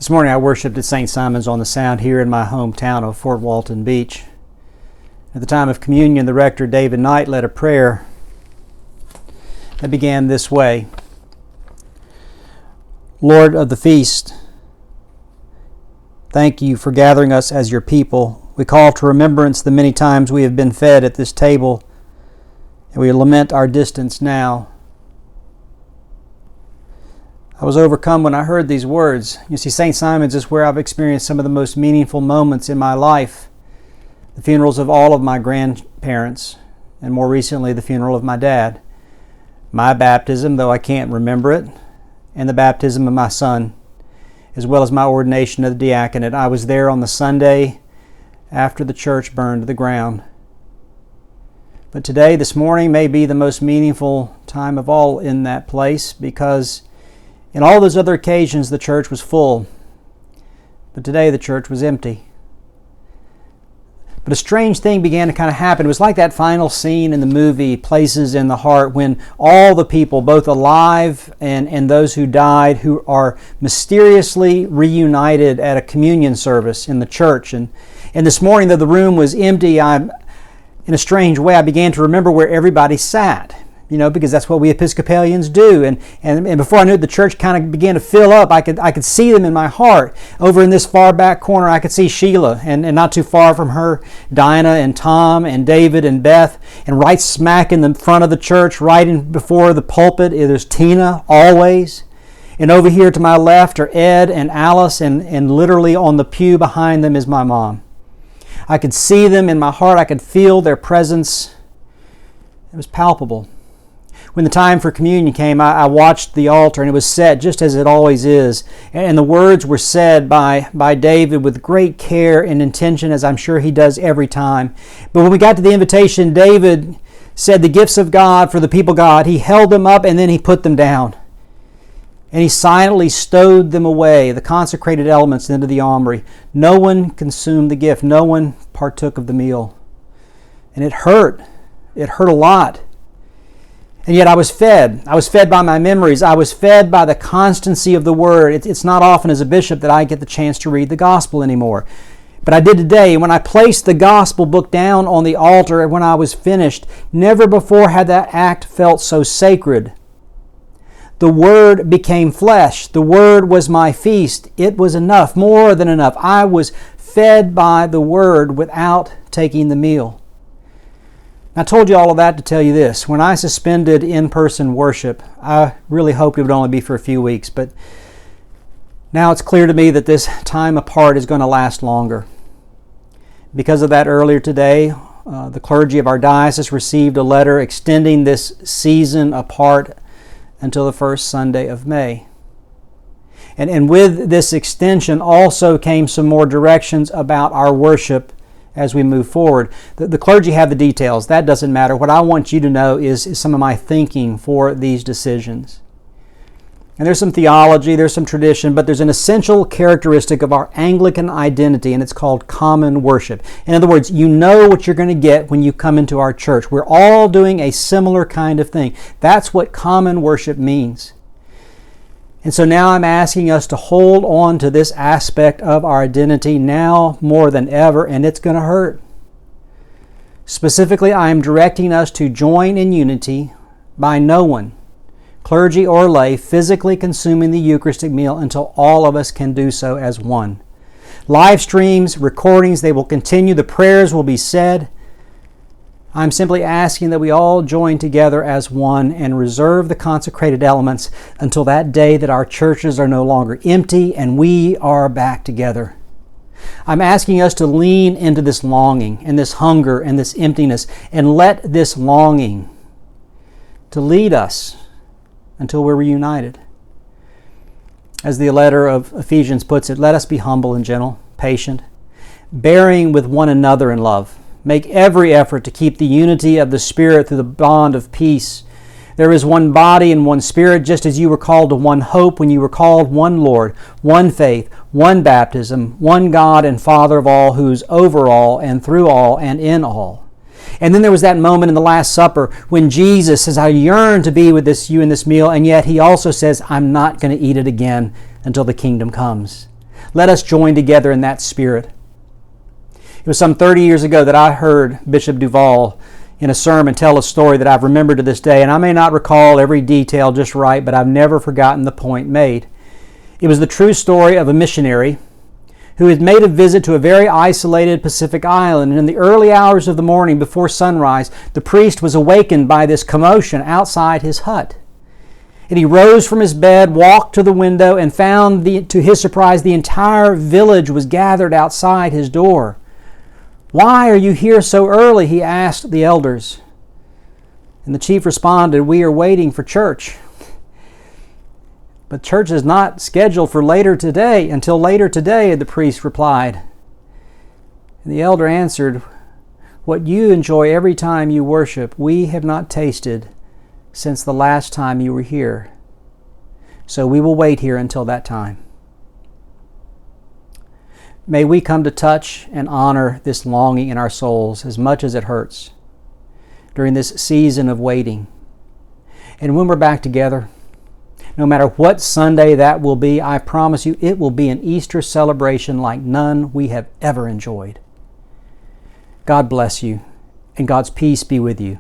This morning I worshiped at St. Simon's on the Sound here in my hometown of Fort Walton Beach. At the time of communion, the rector, David Knight, led a prayer that began this way. Lord of the feast, thank you for gathering us as your people. We call to remembrance the many times we have been fed at this table, and we lament our distance now. I was overcome when I heard these words. You see, St. Simon's is where I've experienced some of the most meaningful moments in my life. The funerals of all of my grandparents, and more recently the funeral of my dad. My baptism, though I can't remember it, and the baptism of my son, as well as my ordination of the diaconate. I was there on the Sunday after the church burned to the ground. But today, this morning, may be the most meaningful time of all in that place, because in all those other occasions, the church was full, but today the church was empty. But a strange thing began to kind of happen. It was like that final scene in the movie Places in the Heart, when all the people, both alive and those who died, who are mysteriously reunited at a communion service in the church. And this morning, though the room was empty, in a strange way, I began to remember where everybody sat. Because that's what we Episcopalians do. And before I knew it, the church kind of began to fill up. I could see them in my heart. Over in this far back corner, I could see Sheila, and not too far from her, Dinah and Tom and David and Beth. And right smack in the front of the church, right in before the pulpit, there's Tina, always. And over here to my left are Ed and Alice, and literally on the pew behind them is my mom. I could see them in my heart. I could feel their presence. It was palpable. When the time for communion came, I watched the altar, and it was set just as it always is. And the words were said by David with great care and intention, as I'm sure he does every time. But when we got to the invitation, David said the gifts of God for the people of God. He held them up and then he put them down. And he silently stowed them away, the consecrated elements, into the armory. No one consumed the gift. No one partook of the meal. And it hurt. It hurt a lot. And yet I was fed. I was fed by my memories. I was fed by the constancy of the Word. It's not often as a bishop that I get the chance to read the Gospel anymore. But I did today. When I placed the Gospel book down on the altar and when I was finished, never before had that act felt so sacred. The Word became flesh. The Word was my feast. It was enough, more than enough. I was fed by the Word without taking the meal. I told you all of that to tell you this. When I suspended in-person worship, I really hoped it would only be for a few weeks, but now it's clear to me that this time apart is going to last longer. Because of that, earlier today, the clergy of our diocese received a letter extending this season apart until the first Sunday of May. And with this extension also came some more directions about our worship as we move forward. The clergy have the details. That doesn't matter. What I want you to know is some of my thinking for these decisions. And there's some theology, there's some tradition, but there's an essential characteristic of our Anglican identity, and it's called common worship. In other words, you know what you're going to get when you come into our church. We're all doing a similar kind of thing. That's what common worship means. And so now I'm asking us to hold on to this aspect of our identity now more than ever, and it's going to hurt. Specifically, I am directing us to join in unity by no one, clergy or lay, physically consuming the Eucharistic meal until all of us can do so as one. Live streams, recordings, they will continue. The prayers will be said. I'm simply asking that we all join together as one and reserve the consecrated elements until that day that our churches are no longer empty and we are back together. I'm asking us to lean into this longing and this hunger and this emptiness and let this longing to lead us until we're reunited. As the letter of Ephesians puts it, let us be humble and gentle, patient, bearing with one another in love. Make every effort to keep the unity of the Spirit through the bond of peace. There is one body and one Spirit, just as you were called to one hope when you were called, one Lord, one faith, one baptism, one God and Father of all, who's over all and through all and in all. And then there was that moment in the Last Supper when Jesus says, I yearn to be with you in this meal, and yet he also says, I'm not going to eat it again until the kingdom comes. Let us join together in that spirit. It was some 30 years ago that I heard Bishop Duval in a sermon tell a story that I've remembered to this day, and I may not recall every detail just right, but I've never forgotten the point made. It was the true story of a missionary who had made a visit to a very isolated Pacific island, and in the early hours of the morning before sunrise, the priest was awakened by this commotion outside his hut. And he rose from his bed, walked to the window, and found, to his surprise, the entire village was gathered outside his door. "Why are you here so early?" he asked the elders. And the chief responded, "We are waiting for church." "But church is not scheduled for until later today," the priest replied. And the elder answered, "What you enjoy every time you worship, we have not tasted since the last time you were here. So we will wait here until that time." May we come to touch and honor this longing in our souls as much as it hurts during this season of waiting. And when we're back together, no matter what Sunday that will be, I promise you it will be an Easter celebration like none we have ever enjoyed. God bless you, and God's peace be with you.